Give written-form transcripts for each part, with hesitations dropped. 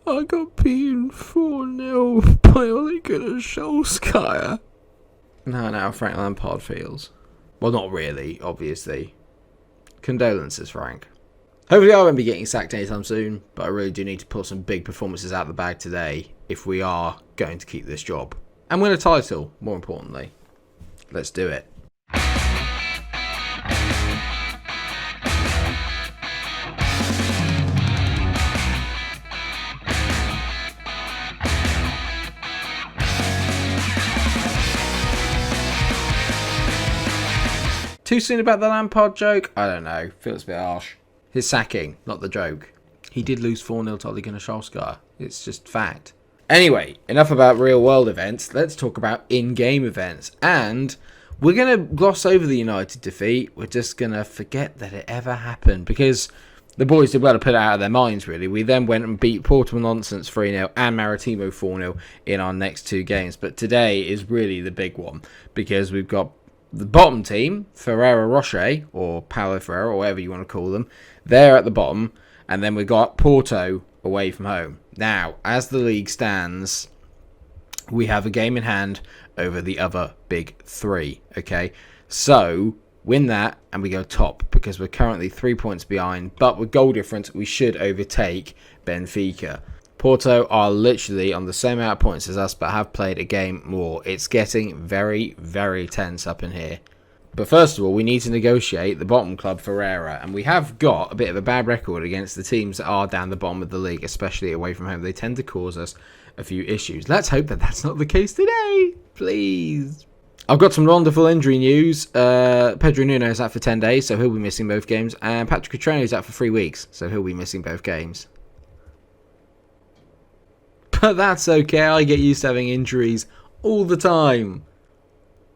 I got beaten 4-0 by Honeycutts. Now Frank Lampard feels. Well, not really, obviously. Condolences, Frank. Hopefully I won't be getting sacked anytime soon, but I really do need to pull some big performances out of the bag today if we are going to keep this job. And win a title, more importantly. Let's do it. Too soon about the Lampard joke? I don't know. Feels a bit harsh. His sacking, not the joke. He did lose 4-0 to Ole Gunnar Solskjaer. It's just fact. Anyway, enough about real world events. Let's talk about in-game events. And we're going to gloss over the United defeat. We're just going to forget that it ever happened. Because the boys did well to put it out of their minds, really. We then went and beat Porto Nonsense 3-0 and Maritimo 4-0 in our next two games. But today is really the big one. Because we've got the bottom team, Ferreira Rocher, or Paulo Ferreira, or whatever you want to call them, they're at the bottom, and then we've got Porto away from home. Now, as the league stands, we have a game in hand over the other big three, okay? So, win that, and we go top, because we're currently 3 points behind, but with goal difference, we should overtake Benfica. Porto are literally on the same amount of points as us, but have played a game more. It's getting very, very tense up in here. But first of all, we need to negotiate the bottom club, Ferreira. And we have got a bit of a bad record against the teams that are down the bottom of the league, especially away from home. They tend to cause us a few issues. Let's hope that that's not the case today. Please. I've got some wonderful injury news. Pedro Nuno is out for 10 days, so he'll be missing both games. And Patrick Cutrone is out for 3 weeks, so he'll be missing both games. But that's okay, I get used to having injuries all the time.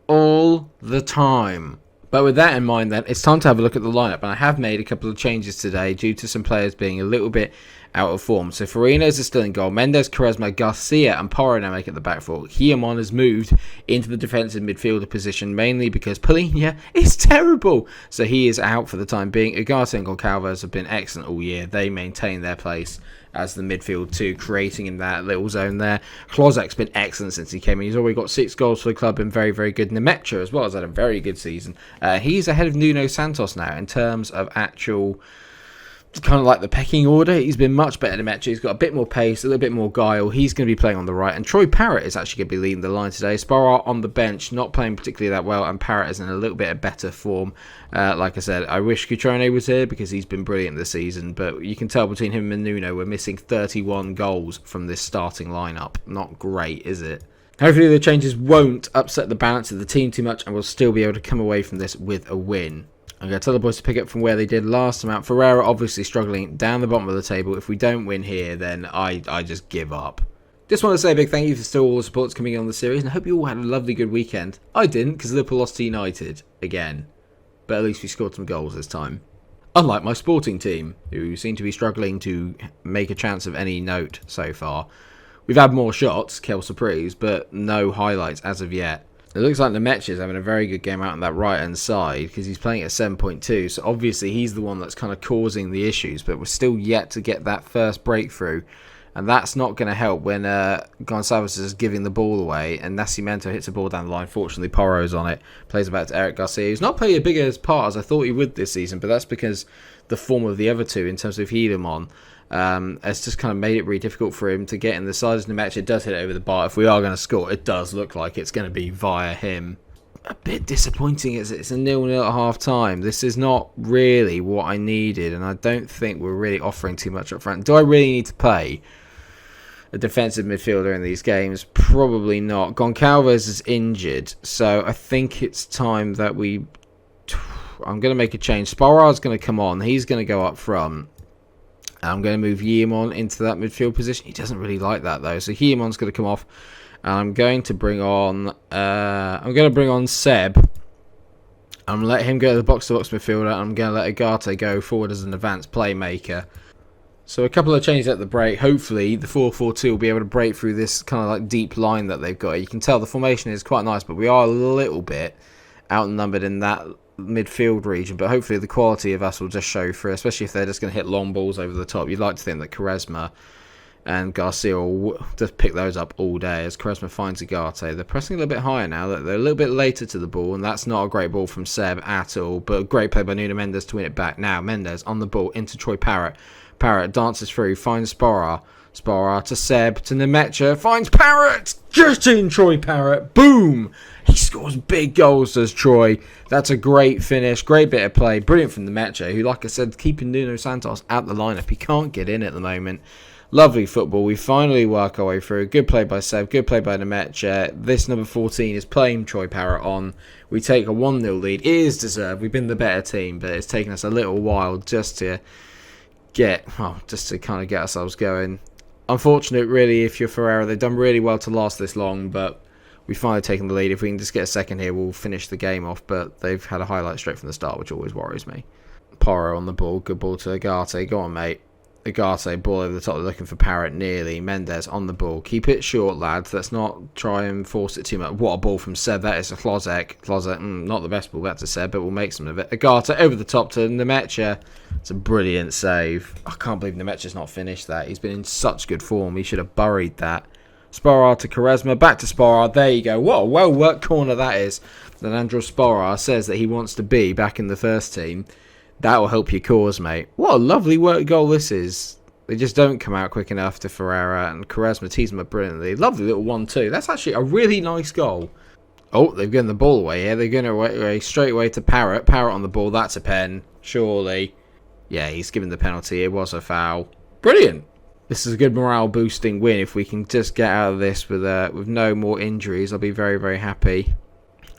All the time. But with that in mind then, it's time to have a look at the lineup. And I have made a couple of changes today due to some players being a little bit out of form. So Farinas is still in goal. Mendes, Quaresma, Garcia and Porro now make it the back four. Guillamon has moved into the defensive midfielder position mainly because Polina is terrible. So he is out for the time being. Ugarte and Goncalves have been excellent all year. They maintain their place as the midfield two, creating in that little zone there. Klozek's been excellent since he came in. He's already got 6 goals for the club and very, very good. Nemecha as well has had a very good season. He's ahead of Nuno Santos now in terms of actual kind of like the pecking order. He's been much better than Nemecha. He's got a bit more pace, a little bit more guile. He's going to be playing on the right. And Troy Parrott is actually going to be leading the line today. Sparrow on the bench, not playing particularly that well. And Parrott is in a little bit of better form. Like I said, I wish Cutrone was here because he's been brilliant this season. But you can tell between him and Nuno, we're missing 31 goals from this starting lineup. Not great, is it? Hopefully the changes won't upset the balance of the team too much and we'll still be able to come away from this with a win. I'm going to tell the boys to pick up from where they did last time out. Ferreira obviously struggling down the bottom of the table. If we don't win here, then I just give up. Just want to say a big thank you for still all the supports coming on the series. And I hope you all had a lovely good weekend. I didn't because Liverpool lost to United again. But at least we scored some goals this time. Unlike my sporting team, who seem to be struggling to make a chance of any note so far. We've had more shots, Kel Surprise, but no highlights as of yet. It looks like Nemecha is having a very good game out on that right-hand side because he's playing at 7.2. So obviously he's the one that's kind of causing the issues. But we're still yet to get that first breakthrough. And that's not going to help when Gonçalves is giving the ball away. And Nascimento hits a ball down the line. Fortunately, Porro's on it. Plays it back to Eric Garcia, who's not played a bigger part as I thought he would this season. But that's because the form of the other two in terms of Guillamon has just kind of made it really difficult for him to get in the side. As Nemecha does hit it over the bar. If we are going to score, it does look like it's going to be via him. A bit disappointing as it's a 0-0 at half time. This is not really what I needed, and I don't think we're really offering too much up front. Do I really need to play a defensive midfielder in these games? Probably not. Goncalves is injured, so I think it's time that I'm going to make a change. Sparrow's going to come on. He's going to go up front. I'm going to move Guillamon into that midfield position. He doesn't really like that though, so Guillamon's going to come off. And I'm going to bring on Seb. I'm going to let him go to the box-to-box midfielder. I'm going to let Ugarte go forward as an advanced playmaker. So a couple of changes at the break. Hopefully the 4-4-2 will be able to break through this kind of like deep line that they've got. You can tell the formation is quite nice, but we are a little bit outnumbered in that midfield region. But hopefully the quality of us will just show through, especially if they're just going to hit long balls over the top. You'd like to think that Quaresma And Garcia will just pick those up all day as Quaresma finds Agate. They're pressing a little bit higher now. They're a little bit later to the ball, and that's not a great ball from Seb at all, but a great play by Nuno Mendes to win it back. Now Mendes on the ball into Troy Parrott. Parrott dances through, finds Sporra. Sporra to Seb, to Nemecha, finds Parrott! Just in Troy Parrott, boom! He scores big goals, does Troy. That's a great finish, great bit of play, brilliant from Nemecha, who, like I said, keeping Nuno Santos out the lineup. He can't get in at the moment. Lovely football. We finally work our way through. Good play by Seb. Good play by Nemecha. This number 14 is playing Troy Parrott on. We take a 1-0 lead. It is deserved. We've been the better team, but it's taken us a little while just to kind of get ourselves going. Unfortunate, really, if you're Ferreira. They've done really well to last this long, but we've finally taken the lead. If we can just get a second here, we'll finish the game off, but they've had a highlight straight from the start, which always worries me. Porro on the ball. Good ball to Agate. Go on, mate. Agate, ball over the top, looking for Parrott nearly. Mendes on the ball. Keep it short, lads. Let's not try and force it too much. What a ball from Seb. That is a Klozek. Klozek, not the best ball that's a Seb, but we'll make some of it. Agate over the top to Nemecha. It's a brilliant save. I can't believe Nemecha's not finished that. He's been in such good form. He should have buried that. Sporra to Quaresma. Back to Sporra. There you go. What a well-worked corner that is. Then Andros Sporra says that he wants to be back in the first team. That will help your cause, mate. What a lovely work goal this is. They just don't come out quick enough to Ferreira, and Quaresma tees them up brilliantly. Lovely little 1-2. That's actually a really nice goal. Oh, they've given the ball away here. They're going away straight away to Parrott. Parrott on the ball. That's a pen, surely. Yeah, he's given the penalty. It was a foul. Brilliant. This is a good morale-boosting win. If we can just get out of this with no more injuries, I'll be very, very happy.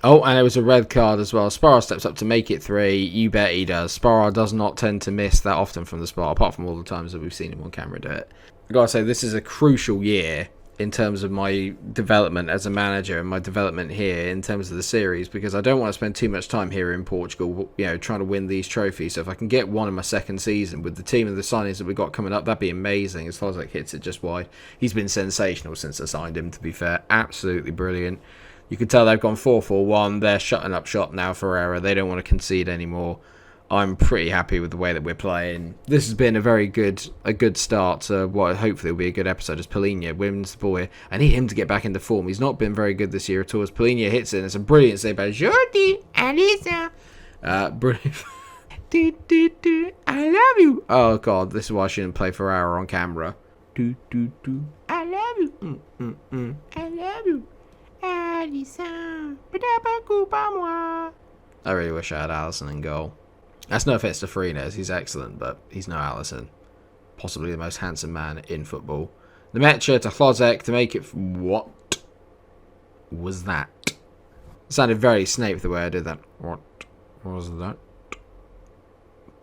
Oh, and it was a red card as well. Sporra steps up to make it 3. You bet he does. Sporra does not tend to miss that often from the spot, apart from all the times that we've seen him on camera do it. I've got to say, this is a crucial year in terms of my development as a manager and my development here in terms of the series, because I don't want to spend too much time here in Portugal, trying to win these trophies. So if I can get one in my second season with the team and the signings that we've got coming up, that'd be amazing. As far as hits it just wide. He's been sensational since I signed him, to be fair. Absolutely brilliant. You can tell they've gone 4-4-1. They're shutting up shop now, Ferreira. They don't want to concede anymore. I'm pretty happy with the way that we're playing. This has been a good start to what hopefully will be a good episode as Palhinha wins the ball here. I need him to get back into form. He's not been very good this year at all. As Palhinha hits it, and it's a brilliant save by Jordi Alisa. Brilliant. I love you. Oh, God. This is why I shouldn't play Ferreira on camera. I love you. I love you. I really wish I had Alisson in goal. That's no offense to Freenes, he's excellent, but he's no Alisson. Possibly the most handsome man in football. Nemecha to Klozek to make it... What was that? It sounded very Snape the way I did that. What was that?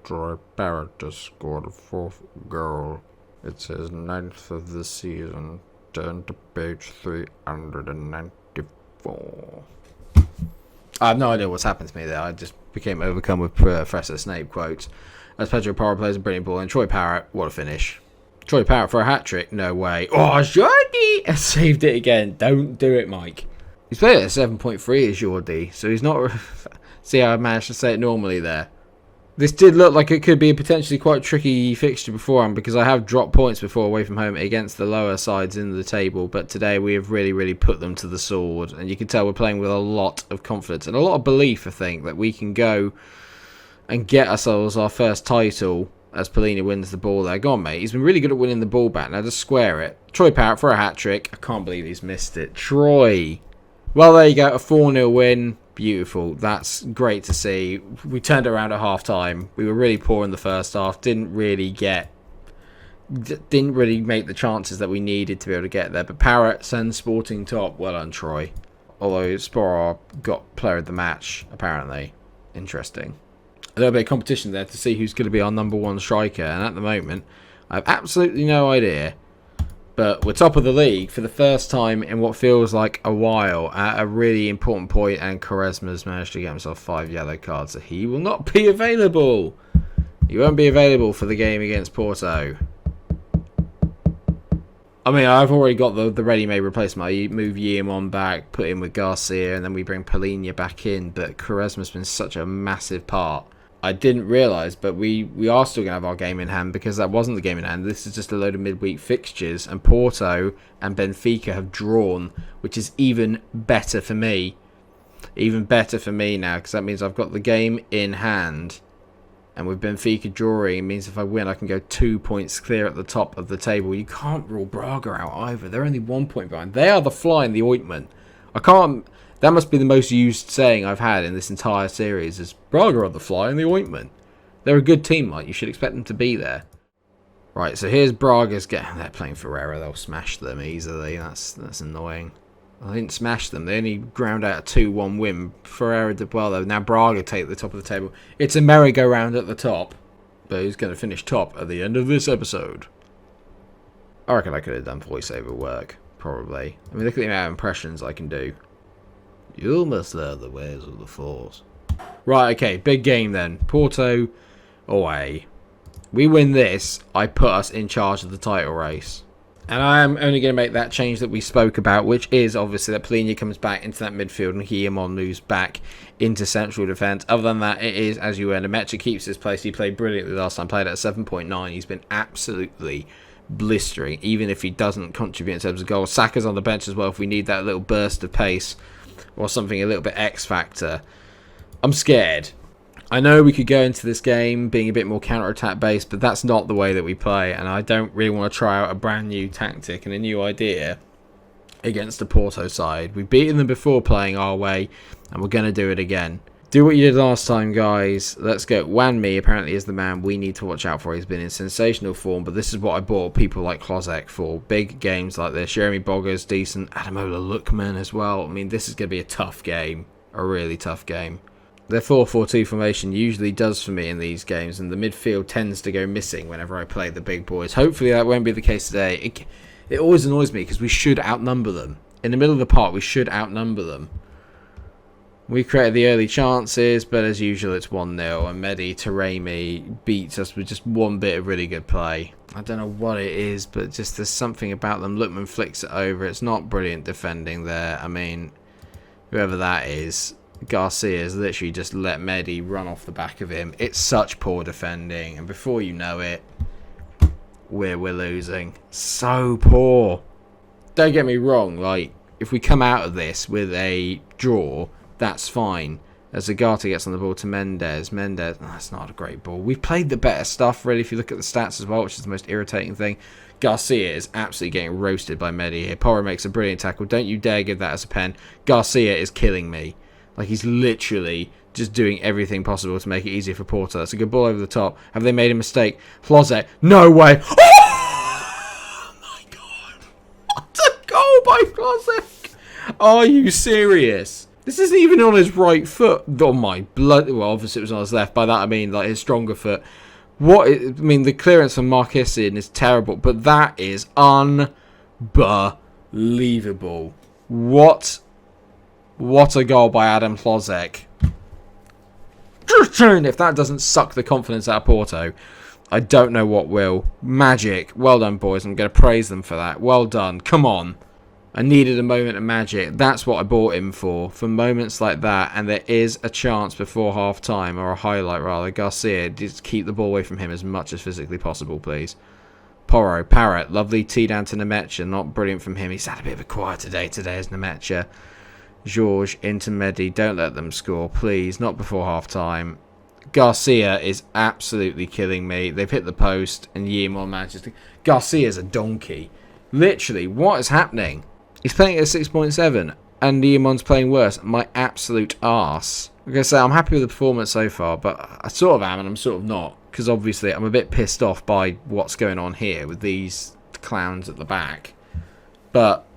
Troy Parrott just scored a 4th goal. It's his 9th of the season. Turn to page 394. I have no idea what's happened to me there. I just became overcome with Professor Snape quotes. As Pedro Porro plays a brilliant ball, and Troy Parrott, what a finish. Troy Parrott for a hat-trick? No way. Oh, Jordi! I saved it again. Don't do it, Mike. He's played at 7.3 as Jordi, so he's not... See how I managed to say it normally there. This did look like it could be a potentially quite tricky fixture beforehand, because I have dropped points before away from home against the lower sides in the table, but today we have really, really put them to the sword, and you can tell we're playing with a lot of confidence and a lot of belief, I think, that we can go and get ourselves our first title as Palhinha wins the ball there. Go on, mate. He's been really good at winning the ball back. Now just square it. Troy Parrott for a hat-trick. I can't believe he's missed it. Troy. Well, there you go. A 4-0 win. Beautiful. That's great to see. We turned around at half-time. We were really poor in the first half. Didn't really make the chances that we needed to be able to get there. But Parrott sends Sporting top. Well done, Troy. Although Sporra got player of the match, apparently. Interesting. A little bit of competition there to see who's going to be our number 1 striker. And at the moment, I have absolutely no idea. But we're top of the league for the first time in what feels like a while at a really important point, and Quaresma's managed to get himself 5 yellow cards, so he will not be available. He won't be available for the game against Porto. I mean, I've already got the ready-made replacement. I move Yeamon back, put him with Garcia, and then we bring Palhinha back in. But Quaresma's been such a massive part I didn't realise, but we are still going to have our game in hand, because that wasn't the game in hand. This is just a load of midweek fixtures, and Porto and Benfica have drawn, which is even better for me. Even better for me now, because that means I've got the game in hand. And with Benfica drawing, it means if I win, I can go 2 points clear at the top of the table. You can't rule Braga out either. They're only 1 point behind. They are the fly in the ointment. I can't... That must be the most used saying I've had in this entire series, is Braga are the fly in the ointment. They're a good team, Mike. You should expect them to be there. Right, so here's Braga's game. They're playing Ferreira. They'll smash them easily. That's annoying. I didn't smash them. They only ground out a 2-1 win. Ferreira did well, though. Now Braga take the top of the table. It's a merry-go-round at the top. But who's going to finish top at the end of this episode? I reckon I could have done voiceover work. Probably. I mean, look at the amount of impressions I can do. You must learn the ways of the Force. Right, okay. Big game, then. Porto away. We win this, I put us in charge of the title race. And I am only going to make that change that we spoke about, which is obviously that Polina comes back into that midfield and Guillamon moves back into central defence. Other than that, it is as you earn. Mecha keeps his place. He played brilliantly last time. Played at 7.9. He's been absolutely blistering, even if he doesn't contribute in terms of goals. Saka's on the bench as well if we need that little burst of pace or something a little bit X-factor. I'm scared. I know we could go into this game being a bit more counter-attack based, but that's not the way that we play, and I don't really want to try out a brand new tactic and a new idea against the Porto side. We've beaten them before playing our way, and we're going to do it again. Do what you did last time, guys. Let's go. Wanmi apparently is the man we need to watch out for. He's been in sensational form, but this is what I bought people like Klozek for. Big games like this. Jeremy Bogger's decent. Adamola Lookman as well. I mean, this is going to be a tough game. A really tough game. The 4-4-2 formation usually does for me in these games, and the midfield tends to go missing whenever I play the big boys. Hopefully that won't be the case today. It always annoys me because we should outnumber them. In the middle of the park, we should outnumber them. We created the early chances, but as usual, it's 1-0, and Mehdi Taremi beats us with just one bit of really good play. I don't know what it is, but just there's something about them. Lookman flicks it over. It's not brilliant defending there. I mean, whoever that is... Garcia's literally just let Mehdi run off the back of him. It's such poor defending, and before you know it, we're losing. So poor. Don't get me wrong, like, if we come out of this with a draw, that's fine. As Zagata gets on the ball to Mendes, that's not a great ball. We've played the better stuff, really, if you look at the stats as well, which is the most irritating thing. Garcia is absolutely getting roasted by Mehdi here. Porro makes a brilliant tackle. Don't you dare give that as a pen. Garcia is killing me. Like, he's literally just doing everything possible to make it easier for Porto. That's a good ball over the top. Have they made a mistake? Klozek. No way. Oh, my God. What a goal by Klozek. Are you serious? This isn't even on his right foot. Oh, my blood. Well, obviously it was on his left. By that, I mean, like, his stronger foot. I mean, the clearance from Marquesian is terrible, but that is unbelievable. What a goal by Adam Klozek. If that doesn't suck the confidence out of Porto, I don't know what will. Magic. Well done, boys. I'm going to praise them for that. Well done. Come on. I needed a moment of magic. That's what I bought him for moments like that. And there is a chance before half-time, or a highlight rather. Garcia, just keep the ball away from him as much as physically possible, please. Porro, Parrott. Lovely tee down to Nemecha. Not brilliant from him. He's had a bit of a quieter day today as Nemecha. George into Mehdi. Don't let them score, please. Not before half-time. Garcia is absolutely killing me. They've hit the post, and Guillamon manages to... Garcia's a donkey. Literally, what is happening? He's playing at 6.7, and Guillamon's playing worse. My absolute arse. Like I say, I'm happy with the performance so far, but I sort of am, and I'm sort of not. Because obviously, I'm a bit pissed off by what's going on here with these clowns at the back. But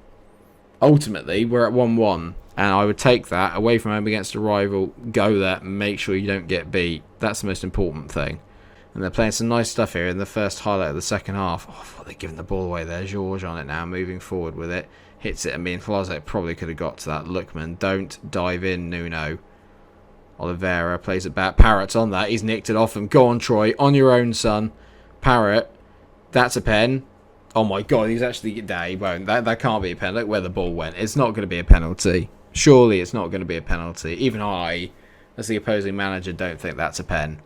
ultimately, we're at 1-1. And I would take that away from home against a rival, go there, and make sure you don't get beat. That's the most important thing. And they're playing some nice stuff here in the first highlight of the second half. Oh, I thought they're giving the ball away there. George on it now, moving forward with it. Hits it, and me and Klozek probably could have got to that. Lookman, don't dive in, Nuno. Oliveira plays it back. Parrott's on that. He's nicked it off him. Go on, Troy. On your own, son. Parrott. That's a pen. Oh, my God. He's actually... Nah, he won't. That can't be a pen. Look where the ball went. It's not going to be a penalty. Surely it's not going to be a penalty. Even I, as the opposing manager, don't think that's a pen.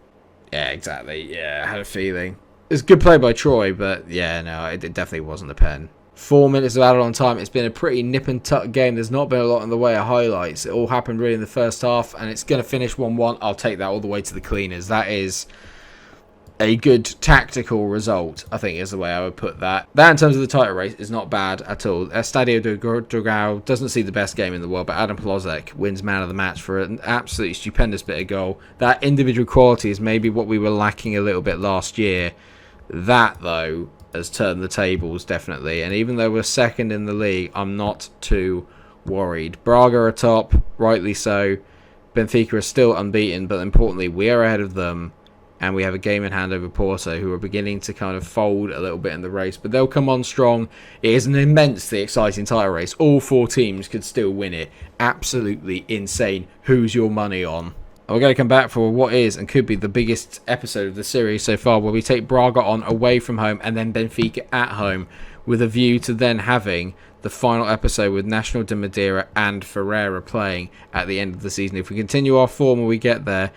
Yeah, exactly. Yeah, I had a feeling. It's good play by Troy, but yeah, no, it definitely wasn't a pen. 4 minutes of added on time. It's been a pretty nip and tuck game. There's not been a lot in the way of highlights. It all happened really in the first half, and it's going to finish 1-1. I'll take that all the way to the cleaners. That is a good tactical result, I think is the way I would put that. That, in terms of the title race, is not bad at all. Estadio de Dragao doesn't see the best game in the world, but Adam Plozek wins man of the match for an absolutely stupendous bit of goal. That individual quality is maybe what we were lacking a little bit last year. That, though, has turned the tables, definitely. And even though we're second in the league, I'm not too worried. Braga are top, rightly so. Benfica are still unbeaten, but importantly, we are ahead of them. And we have a game in hand over Porto, who are beginning to kind of fold a little bit in the race. But they'll come on strong. It is an immensely exciting title race. All 4 teams could still win it. Absolutely insane. Who's your money on? We're going to come back for what is and could be the biggest episode of the series so far, where we take Braga on away from home and then Benfica at home, with a view to then having the final episode with National de Madeira and Ferreira playing at the end of the season. If we continue our form when we get there,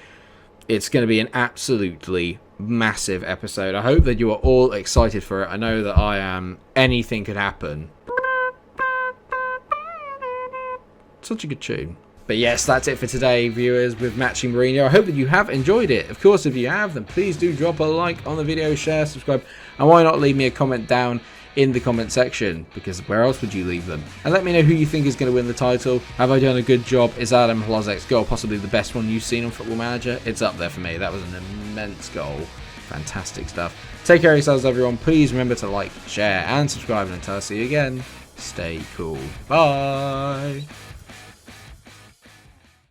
it's going to be an absolutely massive episode. I hope that you are all excited for it. I know that I am. Anything could happen. Such a good tune. But yes, that's it for today, viewers, with Matching Mourinho. I hope that you have enjoyed it. Of course, if you have, then please do drop a like on the video, share, subscribe, and why not leave me a comment down in the comment section, because where else would you leave them? And let me know who you think is going to win the title. Have I done a good job? Is Adam Plozek's goal possibly the best one you've seen on Football Manager? It's up there for me. That was an immense goal. Fantastic stuff. Take care of yourselves, everyone. Please remember to like, share, and subscribe. And until I see you again, stay cool. Bye.